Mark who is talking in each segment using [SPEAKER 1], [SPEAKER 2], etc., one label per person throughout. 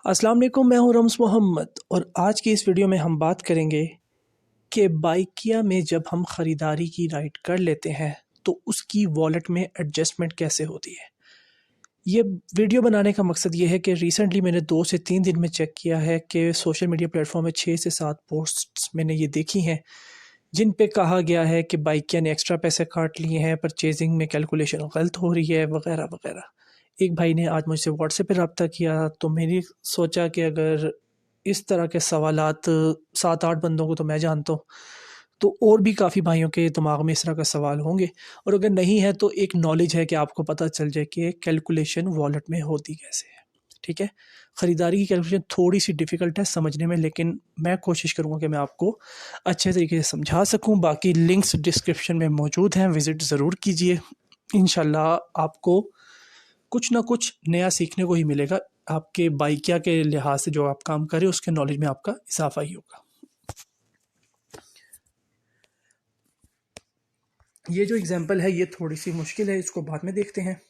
[SPEAKER 1] अस्सलाम वालेकुम, मैं हूं रम्स मोहम्मद और आज की इस वीडियो में हम बात करेंगे कि बाइकिया में जब हम ख़रीदारी की राइड कर लेते हैं तो उसकी वॉलेट में एडजस्टमेंट कैसे होती है। ये वीडियो बनाने का मकसद ये है कि रिसेंटली मैंने 2 से 3 दिन में चेक किया है कि सोशल मीडिया प्लेटफॉर्म में 6 से 7 पोस्ट्स मैंने ये देखी हैं जिन पे कहा गया है कि बाइकिया ने एक्स्ट्रा पैसे काट लिए हैं, परचेजिंग में कैलकुलेशन गलत हो रही है वगैरह वगैरह। एक भाई ने आज मुझसे व्हाट्सएप पे रब्ता किया तो मैंने सोचा कि अगर इस तरह के सवालात 7-8 बंदों को तो मैं जानता हूँ, तो और भी काफ़ी भाइयों के दिमाग में इस तरह का सवाल होंगे और अगर नहीं है तो एक नॉलेज है कि आपको पता चल जाए कि कैलकुलेशन वॉलेट में होती कैसे है। ठीक है? ख़रीदारी की कैलकुलेशन थोड़ी-सी डिफ़िकल्ट है समझने में, लेकिन मैं कोशिश करूँगा कि मैं आपको अच्छे तरीके से समझा सकूँ। बाकी लिंक्स डिस्क्रिप्शन में मौजूद हैं, विज़िट ज़रूर कीजिए। इंशाल्लाह आपको कुछ ना कुछ नया सीखने को ही मिलेगा। आपके बाइकिया के लिहाज से जो आप काम कर रहे हो उसके नॉलेज में आपका इज़ाफ़ा ही होगा। ये जो एग्ज़ाम्पल है ये थोड़ी-सी मुश्किल है, इसको बाद में देखते हैं।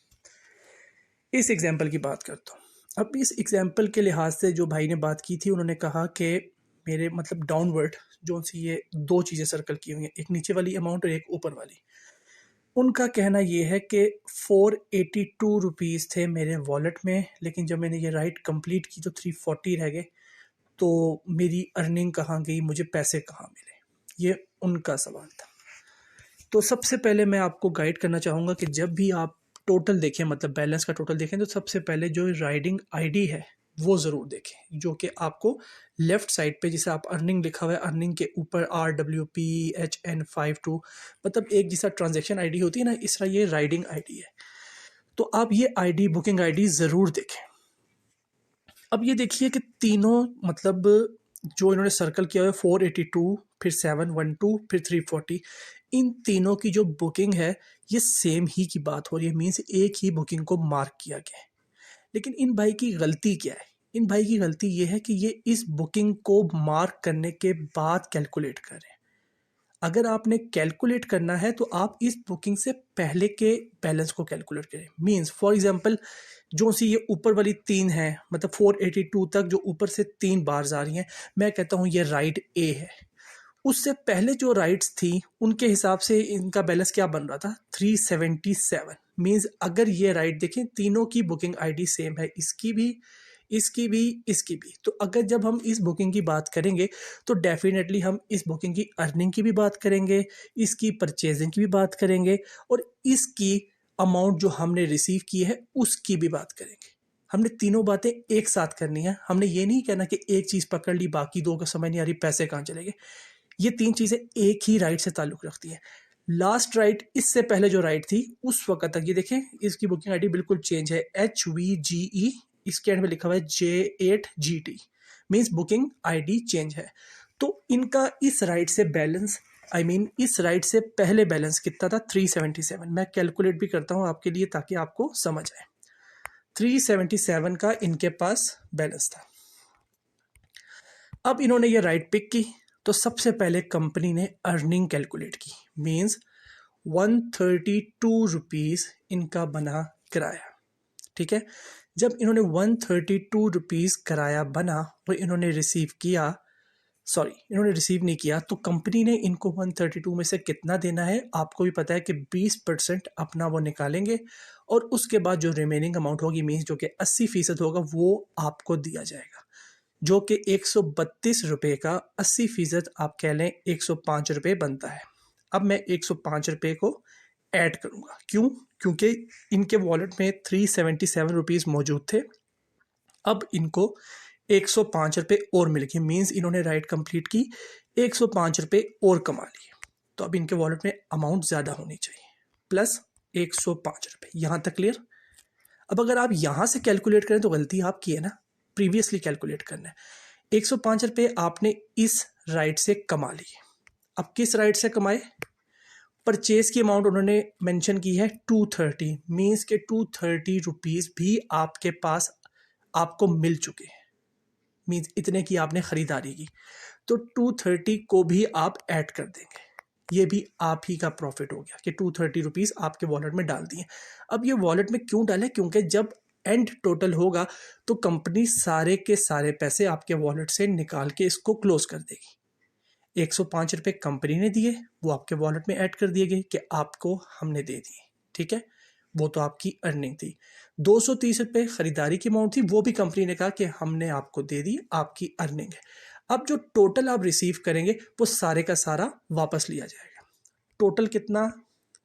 [SPEAKER 1] इस एग्ज़ाम्पल की बात करता हूँ। अब इस एग्ज़ाम्पल के लिहाज से जो भाई ने बात की थी उन्होंने कहा कि मेरे मतलब डाउनवर्ड जो-सी ये 2 चीज़ें सर्कल की हुई हैं, एक नीचे वाली अमाउंट और एक ऊपर वाली। उनका कहना ये है कि 482 रुपीज़ थे मेरे वॉलेट में, लेकिन जब मैंने ये राइड कंप्लीट की तो 340 रह गए। तो मेरी अर्निंग कहाँ गई, मुझे पैसे कहाँ मिले? ये उनका सवाल था। तो सबसे पहले मैं आपको गाइड करना चाहूँगा कि जब भी आप टोटल देखें, मतलब बैलेंस का टोटल देखें, तो सबसे पहले जो राइडिंग आईडी है वो ज़रूर देखें, जो कि आपको लेफ़्ट साइड पे जिसे आप अर्निंग लिखा हुआ है, अर्निंग के ऊपर RWPHN52 मतलब एक जैसा ट्रांजैक्शन आईडी होती है ना, इस तरह ये राइडिंग आईडी है। तो आप ये आईडी, बुकिंग आईडी ज़रूर देखें। अब ये देखिए कि तीनों मतलब जो इन्होंने सर्कल किया हुआ है 482, फिर 712, फिर 340, इन तीनों की जो बुकिंग है ये सेम ही की बात हो रही है, मीन्स एक ही बुकिंग को मार्क किया गया है। लेकिन इन भाई की गलती क्या है? इन भाई की गलती ये है कि ये इस बुकिंग को मार्क करने के बाद कैलकुलेट कर रहे हैं। अगर आपने कैलकुलेट करना है तो आप इस बुकिंग से पहले के बैलेंस को कैलकुलेट करें। मीन्स फॉर एग्जांपल जो सी ये ऊपर वाली 3 है, मतलब 482 तक जो ऊपर से 3 बार्स आ रही हैं, मैं कहता हूँ ये राइड ए है। उससे पहले जो राइड्स थी उनके हिसाब से इनका बैलेंस क्या बन रहा था, 377। मीन्स अगर ये राइड देखें तीनों की बुकिंग आईडी सेम है, इसकी भी, इसकी भी, इसकी भी। तो अगर जब हम इस बुकिंग की बात करेंगे तो डेफिनेटली हम इस बुकिंग की अर्निंग की भी बात करेंगे, इसकी परचेजिंग की भी बात करेंगे और इसकी अमाउंट जो हमने रिसीव की है उसकी भी बात करेंगे। हमने तीनों बातें एक साथ करनी है। हमने ये नहीं कहना कि एक चीज़ पकड़ ली बाकी दो का समझ नहीं आ रही, पैसे कहाँ चले गए। ये 3 चीज़ें एक ही राइड से ताल्लुक़ रखती हैं। लास्ट राइड, इससे पहले जो राइड थी उस वक़्त तक, ये देखें इसकी बुकिंग आईडी बिल्कुल चेंज है, HVGE, इसके एंड में लिखा हुआ है J8GT, means booking ID change है। तो इनका इस राइड से बैलेंस, आई मीन इस राइड से पहले बैलेंस कितना था, 377। मैं कैलकुलेट भी करता हूँ आपके लिए ताकि आपको समझ आए। 377 का इनके पास बैलेंस था। अब इन्होंने ये राइड पिक की तो सबसे पहले कंपनी ने अर्निंग कैलकुलेट की, मीन्स 132 रुपीज़ इनका बना किराया। ठीक है? जब इन्होंने 132 रुपीज़ किराया बना वो इन्होंने रिसीव किया, सॉरी इन्होंने रिसीव नहीं किया, तो कंपनी ने इनको 132 में से कितना देना है आपको भी पता है कि 20% अपना वो निकालेंगे और उसके बाद जो रिमेनिंग अमाउंट होगी, मीन्स जो कि 80% होगा, वो आपको दिया जाएगा, जो कि 132 रुपये का 80% आप कह लें 105 रुपये बनता है। अब मैं 105 रुपये को ऐड करूँगा, क्यों? क्योंकि इनके वॉलेट में 377 रुपीज़ मौजूद थे। अब इनको 105 रुपये और मिल गए, मीन्स इन्होंने राइड कंप्लीट की, 105 रुपये और कमा लिए। तो अब इनके वॉलेट में अमाउंट ज़्यादा होनी चाहिए, प्लस 105 रुपये। यहाँ तक क्लियर? अब अगर आप यहाँ से कैलकुलेट करें तो गलती आपकी है ना, प्रीवियसली कैलकुलेट करना है। 105 रुपये आपने इस राइड से कमा लिए। अब किस राइड से कमाए? परचेज की अमाउंट उन्होंने मेंशन की है 230, मीन्स के 230 रुपीज़ भी आपके पास आपको मिल चुके हैं, मीन्स इतने की आपने ख़रीदारी की, तो 230 को भी आप ऐड कर देंगे। ये भी आप ही का प्रॉफिट हो गया कि 230 रुपीज़ आपके वॉलेट में डाल दिए। अब ये वॉलेट में क्यों डालें? क्योंकि जब एंड टोटल होगा तो कंपनी सारे के सारे पैसे आपके वॉलेट से निकाल के इसको क्लोज कर देगी। 105 रुपये कंपनी ने दिए, वो आपके वॉलेट में ऐड कर दिए गए कि आपको हमने दे दिए, ठीक है, वो तो आपकी अर्निंग थी। 230 रुपये खरीदारी की अमाउंट थी, वो भी कंपनी ने कहा कि हमने आपको दे दी, आपकी अर्निंग है। अब जो टोटल आप रिसीव करेंगे वो सारे का सारा वापस लिया जाएगा। टोटल कितना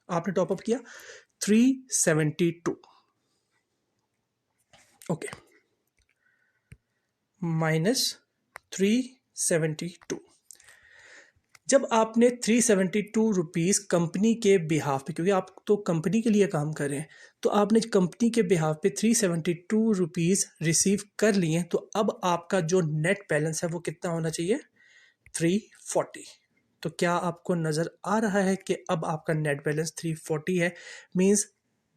[SPEAKER 1] आपने टॉपअप किया? 372, ओके, -372। जब आपने 372 रुपीज़ कंपनी के बिहाफ पे, क्योंकि आप तो कंपनी के लिए काम कर रहे हैं, तो आपने कंपनी के बिहाफ पे 372 रुपीज़ रिसीव कर लिए, तो अब आपका जो नेट बैलेंस है वो कितना होना चाहिए? 340। तो क्या आपको नज़र आ रहा है कि अब आपका नेट बैलेंस 340 है? मीन्स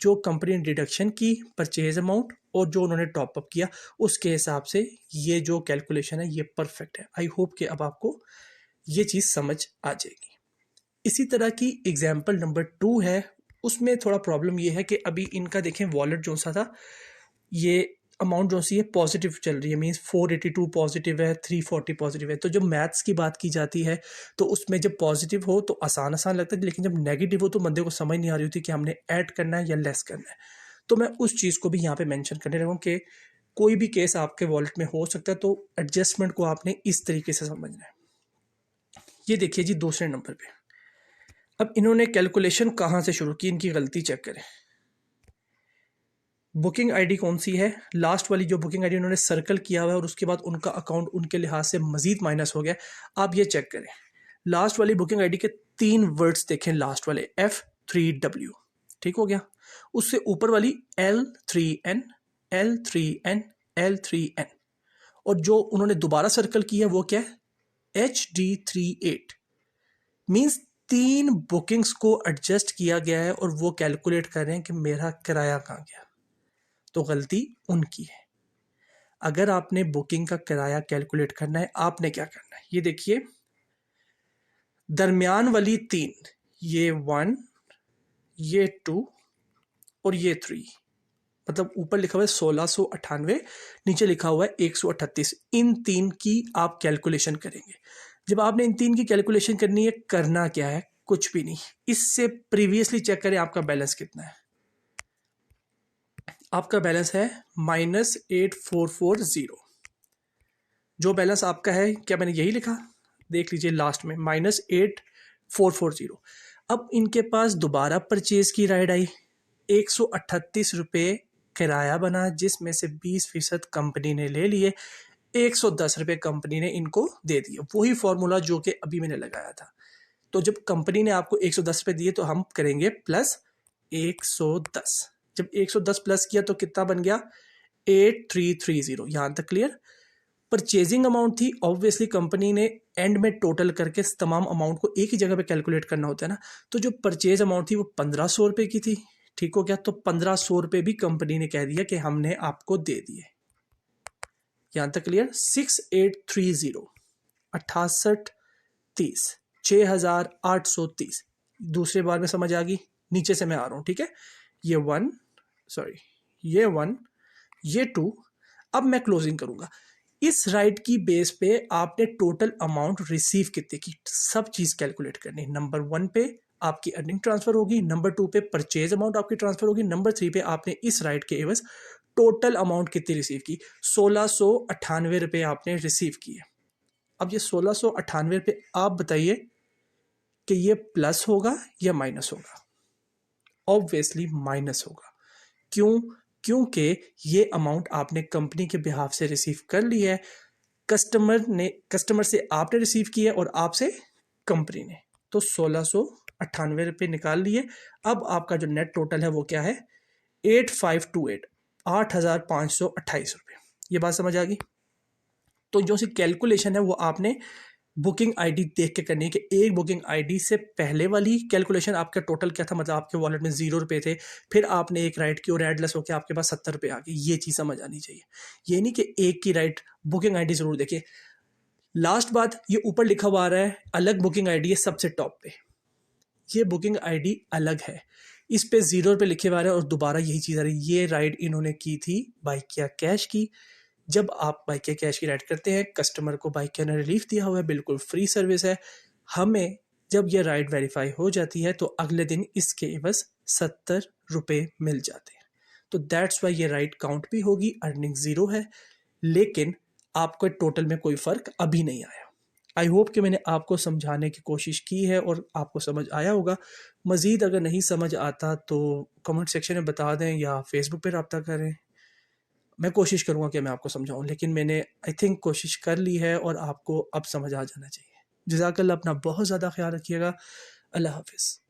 [SPEAKER 1] जो कंपनी ने डिडक्शन की परचेज अमाउंट और जो उन्होंने टॉपअप किया उसके हिसाब से ये जो कैलकुलेशन है ये परफेक्ट है। आई होप कि अब आपको ये चीज़ समझ आ जाएगी। इसी तरह की एग्जाम्पल नंबर 2 है, उसमें थोड़ा प्रॉब्लम ये है कि अभी इनका देखें वॉलेट जो सा था, ये अमाउंट जो सी है पॉजिटिव चल रही है, मीन्स 482 पॉजिटिव है, 340 पॉजिटिव है। तो जब मैथ्स की बात की जाती है तो उसमें जब पॉजिटिव हो तो आसान आसान लगता है, लेकिन जब नेगेटिव हो तो बंदे को समझ नहीं आ रही होती कि हमने ऐड करना है या लेस करना है। तो मैं उस चीज़ को भी यहाँ पे मेंशन करने लगा हूँ कि कोई भी केस आपके वॉलेट में हो सकता है, तो एडजस्टमेंट को आपने इस तरीके से समझना है। ये देखिए जी दूसरे नंबर पे, अब इन्होंने कैलकुलेशन कहाँ से शुरू की, इनकी गलती चेक करें। बुकिंग आईडी कौन सी है? लास्ट वाली जो बुकिंग आईडी उन्होंने सर्कल किया हुआ है और उसके बाद उनका अकाउंट उनके लिहाज से मजीद माइनस हो गया। आप ये चेक करें, लास्ट वाली बुकिंग आईडी के 3 वर्ड्स देखें, लास्ट वाले F3W, ठीक हो गया। उससे ऊपर वाली L3N L3N L3N, और जो उन्होंने दोबारा सर्कल किया वो क्या है? HD38। मीन्स 3 बुकिंग्स को एडजस्ट किया गया है और वो कैलकुलेट कर रहे हैं कि मेरा किराया कहाँ गया। तो गलती उनकी है। अगर आपने बुकिंग का किराया कैलकुलेट करना है, आपने क्या करना है, ये देखिए दरमियान वाली 3, ये 1, ये 2 और ये 3, मतलब ऊपर लिखा हुआ है 1698, नीचे लिखा हुआ है 138। इन 3 की आप कैलकुलेशन करेंगे। जब आपने इन 3 की कैलकुलेशन करनी है, करना क्या है? कुछ भी नहीं, इससे प्रीवियसली चेक करें आपका बैलेंस कितना है। आपका बैलेंस है -8440। जो बैलेंस आपका है, क्या मैंने यही लिखा? देख लीजिए लास्ट में -8440। अब इनके पास दोबारा परचेज की राइड आई, 138 रुपये किराया बना, जिसमें से 20% कंपनी ने ले लिए, 110 रुपये कंपनी ने इनको दे दिए। वही फॉर्मूला जो कि अभी मैंने लगाया था। तो जब कंपनी ने आपको 110 रुपये दिए तो हम करेंगे प्लस 110। जब 110 प्लस किया तो कितना बन गया? 8330। यहाँ तक क्लियर? परचेजिंग अमाउंट थी, ऑब्वियसली कंपनी ने एंड में टोटल करके तमाम अमाउंट को एक ही जगह पे कैलकुलेट करना होता है ना। तो जो परचेज अमाउंट थी वो 1500 रुपये की थी, ठीक हो गया। तो 1500 रुपये भी कंपनी ने कह दिया कि हमने आपको दे दिए। यहाँ तक क्लियर? 6830 6830 6830। दूसरे बार में समझ आ गई? नीचे से मैं आ रहा हूँ, ठीक है। ये 1, सॉरी, ये 1, ये 2। अब मैं क्लोजिंग करूंगा। इस राइट की बेस पे आपने टोटल अमाउंट रिसीव कितने की सब चीज कैलकुलेट करनी। नंबर 1 पे आपकी अर्निंग ट्रांसफर होगी, नंबर 2 पे परचेज अमाउंट आपकी ट्रांसफर होगी, नंबर 3 पे आपने इस राइट के एवज टोटल अमाउंट कितनी रिसीव की? 1698 रुपये आपने रिसीव किए। अब ये 1698 रुपये आप बताइए कि ये प्लस होगा या माइनस होगा? ऑब्वियसली माइनस होगा। क्यों? क्योंकि ये अमाउंट आपने कंपनी के बिहाफ से रिसीव कर ली है, कस्टमर से आपने रिसीव की है और आपसे कंपनी ने। तो 1698 रुपये निकाल लिए। अब आपका जो नेट टोटल है वो क्या है? 8528, 8528 रुपये। ये बात समझ आ गई? तो जो सी कैलकुलेशन है वो आपने बुकिंग आईडी देख के करनी है कि एक बुकिंग आईडी से पहले वाली कैलकुलेशन आपका टोटल क्या था, मतलब आपके वॉलेट में 0 रुपये थे, फिर आपने एक राइट की और एडलेस होकर आपके पास 70 रुपये आ गए। ये चीज़ समझ आनी चाहिए। ये नहीं कि एक की राइट बुकिंग आईडी ज़रूर देखिए। लास्ट बात, ये ऊपर लिखा हुआ आ रहा है अलग बुकिंग आईडी है सबसे टॉप पे, ये बुकिंग आईडी अलग है। इस पे 0 पे लिखे हुआ है और दोबारा यही चीज़ आ रही है। ये राइड इन्होंने की थी बाइक क्या कैश की। जब आप बाइक क्या कैश की राइड करते हैं, कस्टमर को बाइक क्या ने रिलीफ दिया हुआ है, बिल्कुल फ्री सर्विस है। हमें जब ये राइड वेरीफाई हो जाती है तो अगले दिन इसके एवज 70 रुपये मिल जाते हैं। तो दैट्स वाई ये राइड काउंट भी होगी, अर्निंग ज़ीरो है, लेकिन आपको टोटल में कोई फ़र्क अभी नहीं आया। आई होप कि मैंने आपको समझाने की कोशिश की है और आपको समझ आया होगा। मज़ीद अगर नहीं समझ आता तो कमेंट सेक्शन में बता दें या फेसबुक पे रब्ता करें। मैं कोशिश करूँगा कि मैं आपको समझाऊँ, लेकिन मैंने आई थिंक कोशिश कर ली है और आपको अब समझ आ जाना चाहिए। जज़ाकल्लाह, अपना बहुत ज़्यादा ख्याल रखिएगा। अल्लाह हाफ़िज़।